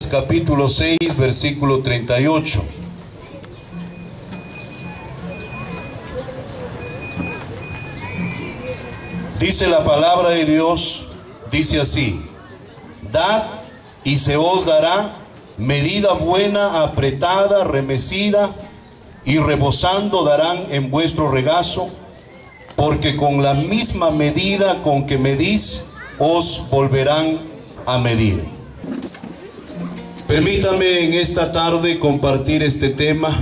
capítulo 6, versículo 38. Dice la palabra de Dios, dice así: dad y se os dará, medida buena, apretada, remecida y rebosando darán en vuestro regazo, porque con la misma medida con que medís, os volverán a medir. Permítame en esta tarde compartir este tema.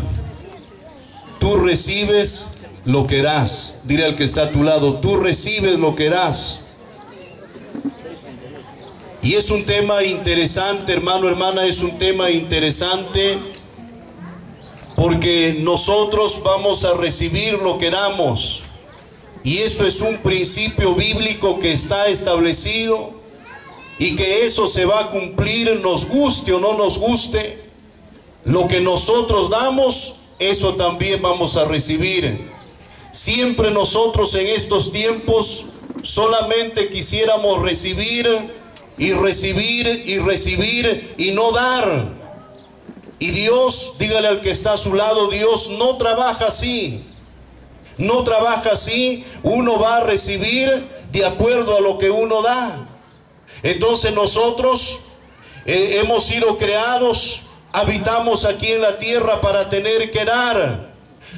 Tú recibes lo que das. Dile al que está a tu lado: tú recibes lo que das. Y es un tema interesante, hermano, hermana, es un tema interesante, porque nosotros vamos a recibir lo que damos. Y eso es un principio bíblico que está establecido, y que eso se va a cumplir, nos guste o no nos guste. Lo que nosotros damos, eso también vamos a recibir. Siempre nosotros en estos tiempos solamente quisiéramos recibir y recibir y recibir y no dar. Y Dios, dígale al que está a su lado, Dios no trabaja así. No trabaja así. Uno va a recibir de acuerdo a lo que uno da. Entonces nosotros hemos sido creados, habitamos aquí en la tierra para tener que dar.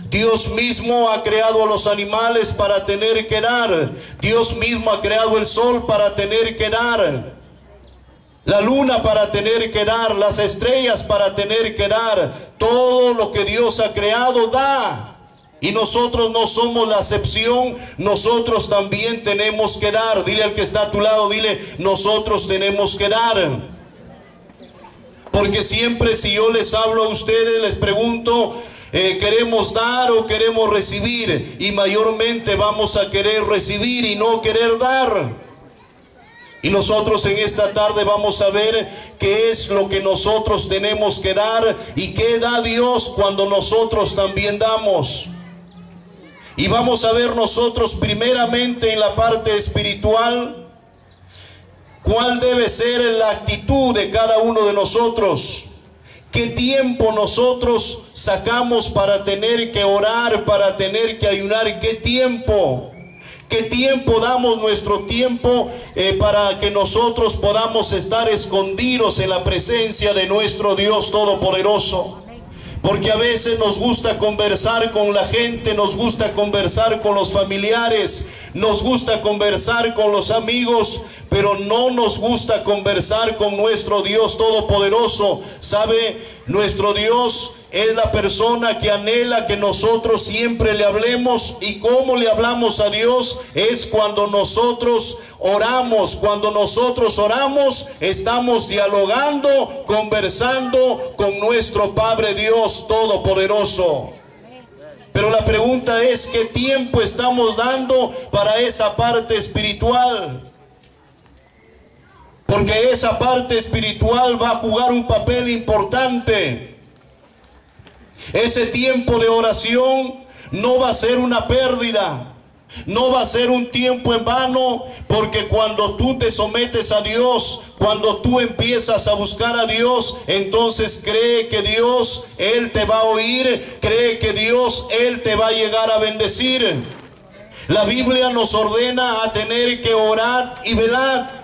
Dios mismo ha creado a los animales para tener que dar. Dios mismo ha creado el sol para tener que dar, la luna para tener que dar, las estrellas para tener que dar. Todo lo que Dios ha creado da. Y nosotros no somos la excepción, nosotros también tenemos que dar. Dile al que está a tu lado, dile: nosotros tenemos que dar. Porque siempre, si yo les hablo a ustedes, les pregunto, ¿queremos dar o queremos recibir? Y mayormente vamos a querer recibir y no querer dar. Y nosotros en esta tarde vamos a ver qué es lo que nosotros tenemos que dar y qué da Dios cuando nosotros también damos. Y vamos a ver nosotros primeramente en la parte espiritual cuál debe ser la actitud de cada uno de nosotros. ¿Qué tiempo nosotros sacamos para tener que orar, para tener que ayunar? ¿Qué tiempo? ¿Qué tiempo damos nuestro tiempo para que nosotros podamos estar escondidos en la presencia de nuestro Dios Todopoderoso? Porque a veces nos gusta conversar con la gente, nos gusta conversar con los familiares, nos gusta conversar con los amigos, pero no nos gusta conversar con nuestro Dios Todopoderoso. ¿Sabe? Nuestro Dios es la persona que anhela que nosotros siempre le hablemos. ¿Y cómo le hablamos a Dios? Es cuando nosotros oramos. Cuando nosotros oramos, estamos dialogando, conversando con nuestro Padre Dios Todopoderoso. Pero la pregunta es: ¿qué tiempo estamos dando para esa parte espiritual? Porque esa parte espiritual va a jugar un papel importante. Ese tiempo de oración no va a ser una pérdida, no va a ser un tiempo en vano, porque cuando tú te sometes a Dios, cuando tú empiezas a buscar a Dios, entonces cree que Dios, Él te va a oír, cree que Dios, Él te va a llegar a bendecir. La Biblia nos ordena a tener que orar y velar.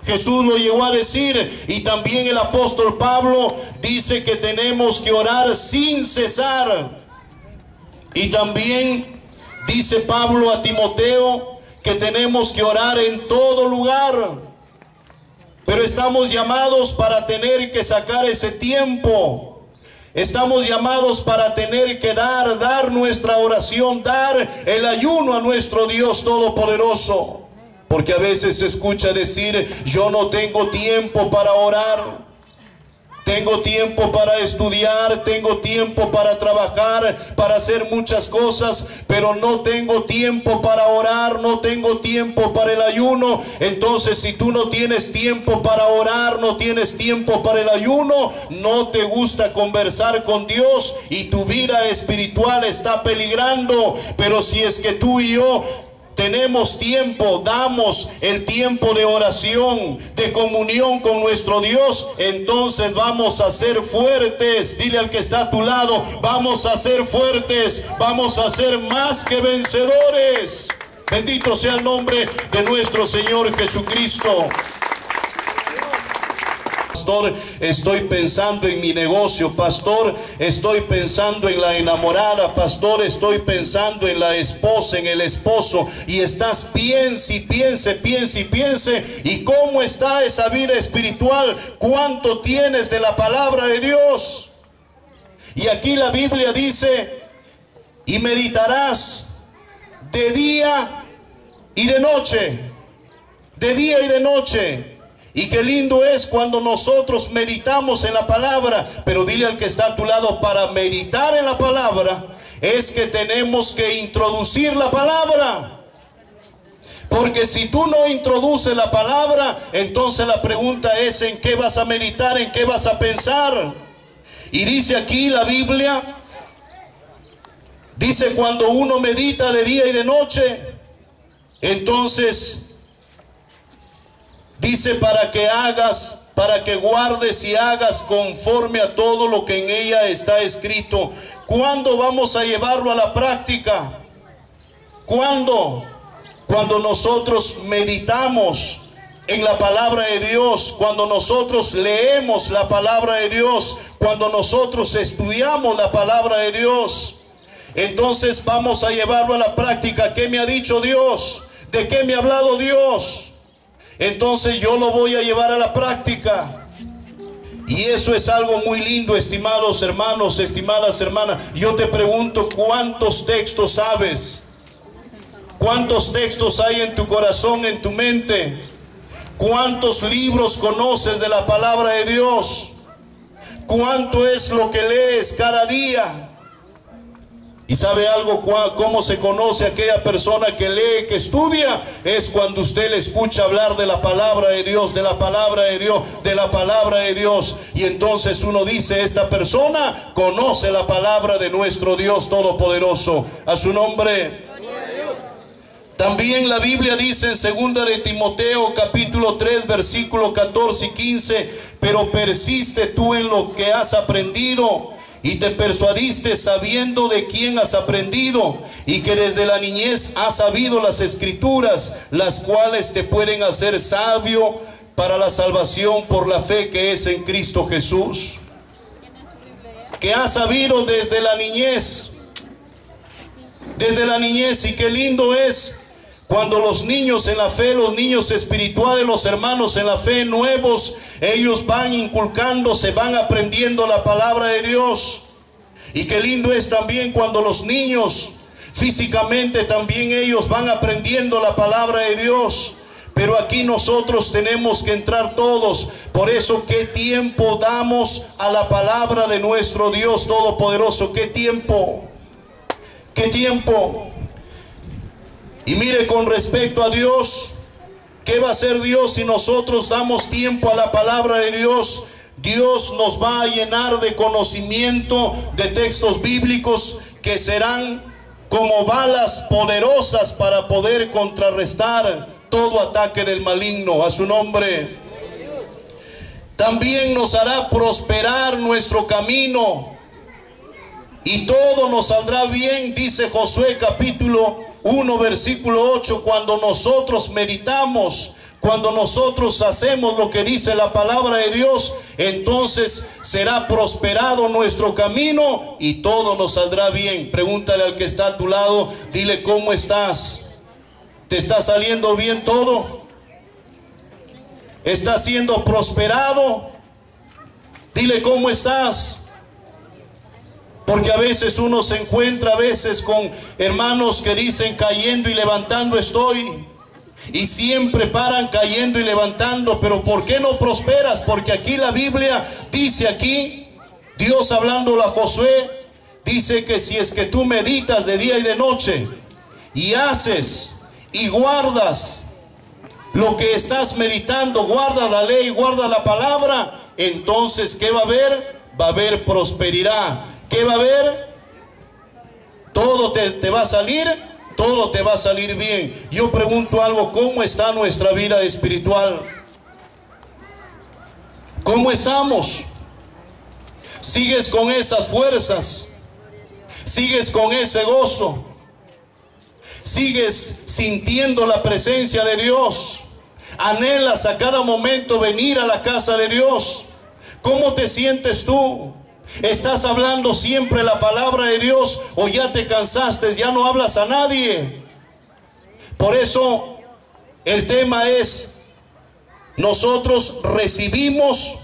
Jesús lo llegó a decir, y también el apóstol Pablo dice que tenemos que orar sin cesar. Y también dice Pablo a Timoteo que tenemos que orar en todo lugar. Pero estamos llamados para tener que sacar ese tiempo. Estamos llamados para tener que dar nuestra oración, dar el ayuno a nuestro Dios Todopoderoso. Porque a veces se escucha decir: yo no tengo tiempo para orar, tengo tiempo para estudiar, tengo tiempo para trabajar, para hacer muchas cosas, pero no tengo tiempo para orar, no tengo tiempo para el ayuno. Entonces, si tú no tienes tiempo para orar, no tienes tiempo para el ayuno, no te gusta conversar con Dios y tu vida espiritual está peligrando. Pero si es que tú y yo tenemos tiempo, damos el tiempo de oración, de comunión con nuestro Dios, entonces vamos a ser fuertes. Dile al que está a tu lado, vamos a ser fuertes, vamos a ser más que vencedores. Bendito sea el nombre de nuestro Señor Jesucristo. Pastor, estoy pensando en mi negocio. Pastor, estoy pensando en la enamorada. Pastor, estoy pensando en la esposa, en el esposo. Y estás piense y piense, piense y piense. ¿Y cómo está esa vida espiritual? ¿Cuánto tienes de la palabra de Dios? Y aquí la Biblia dice, y meditarás de día y de noche. De día y de noche. Y qué lindo es cuando nosotros meditamos en la palabra. Pero dile al que está a tu lado, para meditar en la palabra es que tenemos que introducir la palabra. Porque si tú no introduces la palabra, entonces la pregunta es: ¿en qué vas a meditar? ¿En qué vas a pensar? Y dice aquí la Biblia, dice, cuando uno medita de día y de noche, entonces dice, para que guardes y hagas conforme a todo lo que en ella está escrito. ¿Cuándo vamos a llevarlo a la práctica? ¿Cuándo? Cuando nosotros meditamos en la palabra de Dios, cuando nosotros leemos la palabra de Dios, cuando nosotros estudiamos la palabra de Dios, entonces vamos a llevarlo a la práctica. ¿Qué me ha dicho Dios? ¿De qué me ha hablado Dios? Entonces yo lo voy a llevar a la práctica. Y eso es algo muy lindo, estimados hermanos, estimadas hermanas. Yo te pregunto, ¿cuántos textos sabes? ¿Cuántos textos hay en tu corazón, en tu mente? ¿Cuántos libros conoces de la palabra de Dios? ¿Cuánto es lo que lees cada día? ¿Y sabe algo? ¿Cómo se conoce a aquella persona que lee, que estudia? Es cuando usted le escucha hablar de la palabra de Dios, de la palabra de Dios, de la palabra de Dios. Y entonces uno dice, esta persona conoce la palabra de nuestro Dios Todopoderoso. A su nombre. También la Biblia dice en 2 de Timoteo capítulo 3 versículo 14 y 15, pero persiste tú en lo que has aprendido y te persuadiste sabiendo de quién has aprendido y que desde la niñez has sabido las escrituras, las cuales te pueden hacer sabio para la salvación por la fe que es en Cristo Jesús. Que has sabido desde la niñez. Desde la niñez. Y qué lindo es cuando los niños en la fe, los niños espirituales, los hermanos en la fe nuevos, ellos van inculcando, se van aprendiendo la palabra de Dios. Y qué lindo es también cuando los niños físicamente también ellos van aprendiendo la palabra de Dios. Pero aquí nosotros tenemos que entrar todos. Por eso, ¿qué tiempo damos a la palabra de nuestro Dios Todopoderoso? ¿Qué tiempo? ¿Qué tiempo? Y mire, con respecto a Dios, ¿qué va a hacer Dios si nosotros damos tiempo a la palabra de Dios? Dios nos va a llenar de conocimiento de textos bíblicos que serán como balas poderosas para poder contrarrestar todo ataque del maligno. A su nombre. También nos hará prosperar nuestro camino y todo nos saldrá bien, dice Josué capítulo 1 versículo 8. Cuando nosotros meditamos, cuando nosotros hacemos lo que dice la palabra de Dios, entonces será prosperado nuestro camino y todo nos saldrá bien. Pregúntale al que está a tu lado, dile, ¿cómo estás? ¿Te está saliendo bien todo? ¿Estás siendo prosperado? Dile, ¿cómo estás? Porque a veces uno se encuentra con hermanos que dicen, cayendo y levantando estoy. Y siempre paran cayendo y levantando. Pero ¿por qué no prosperas? Porque aquí la Biblia dice, aquí Dios hablándole a Josué, dice que si es que tú meditas de día y de noche y haces y guardas lo que estás meditando, guarda la ley, guarda la palabra, entonces ¿qué va a haber? Va a haber prosperidad. ¿Qué va a haber? Todo te va a salir todo te va a salir bien. Yo pregunto algo, ¿cómo está nuestra vida espiritual? ¿Cómo estamos? ¿Sigues con esas fuerzas? ¿Sigues con ese gozo? ¿Sigues sintiendo la presencia de Dios? ¿Anhelas a cada momento venir a la casa de Dios? ¿Cómo te sientes tú? ¿Estás hablando siempre la palabra de Dios o ya te cansaste, ya no hablas a nadie? Por eso el tema es, nosotros recibimos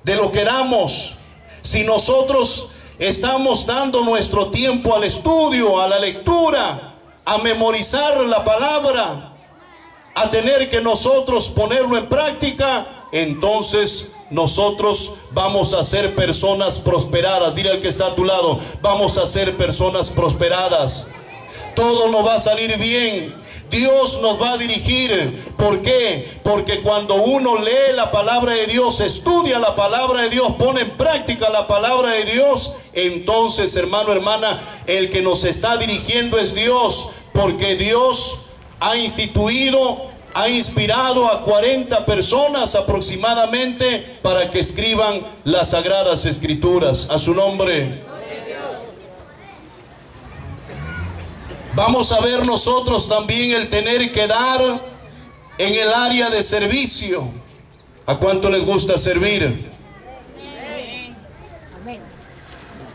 de lo que damos. Si nosotros estamos dando nuestro tiempo al estudio, a la lectura, a memorizar la palabra, a tener que nosotros ponerlo en práctica, entonces nosotros vamos a ser personas prosperadas. Dile al que está a tu lado, vamos a ser personas prosperadas. Todo nos va a salir bien. Dios nos va a dirigir. ¿Por qué? Porque cuando uno lee la palabra de Dios, estudia la palabra de Dios, pone en práctica la palabra de Dios, entonces, hermano, hermana, el que nos está dirigiendo es Dios. Porque Dios ha instituido, ha inspirado a 40 personas aproximadamente para que escriban las Sagradas Escrituras. A su nombre. Vamos a ver nosotros también el tener que dar en el área de servicio. ¿A cuánto les gusta servir?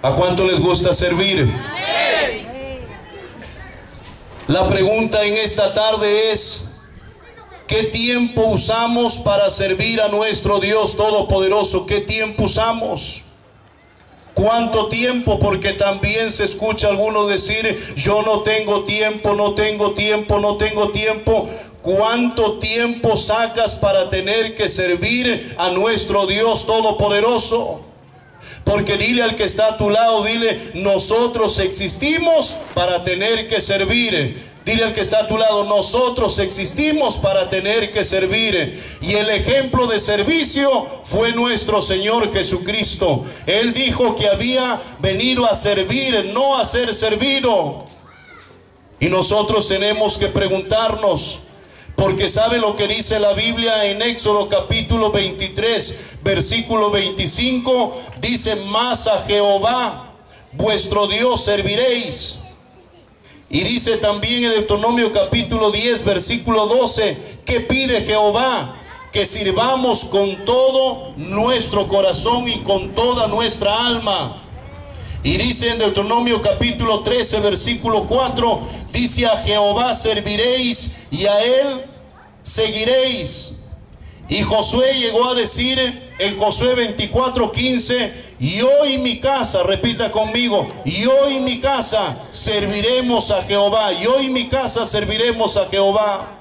¿A cuánto les gusta servir? La pregunta en esta tarde es, ¿qué tiempo usamos para servir a nuestro Dios Todopoderoso? ¿Qué tiempo usamos? ¿Cuánto tiempo? Porque también se escucha a algunos decir, yo no tengo tiempo, no tengo tiempo, no tengo tiempo. ¿Cuánto tiempo sacas para tener que servir a nuestro Dios Todopoderoso? Porque dile al que está a tu lado, dile, nosotros existimos para tener que servir. Dile al que está a tu lado, nosotros existimos para tener que servir. Y el ejemplo de servicio fue nuestro Señor Jesucristo. Él dijo que había venido a servir, no a ser servido. Y nosotros tenemos que preguntarnos, porque ¿sabe lo que dice la Biblia en Éxodo capítulo 23, versículo 25? Dice, mas a Jehová, vuestro Dios, serviréis. Y dice también en Deuteronomio capítulo 10, versículo 12, ¿qué pide Jehová? Que sirvamos con todo nuestro corazón y con toda nuestra alma. Y dice en Deuteronomio capítulo 13, versículo 4, dice, a Jehová serviréis y a él seguiréis. Y Josué llegó a decir en Josué 24, 15, yo y mi casa, repita conmigo, yo y mi casa serviremos a Jehová. Yo y mi casa serviremos a Jehová.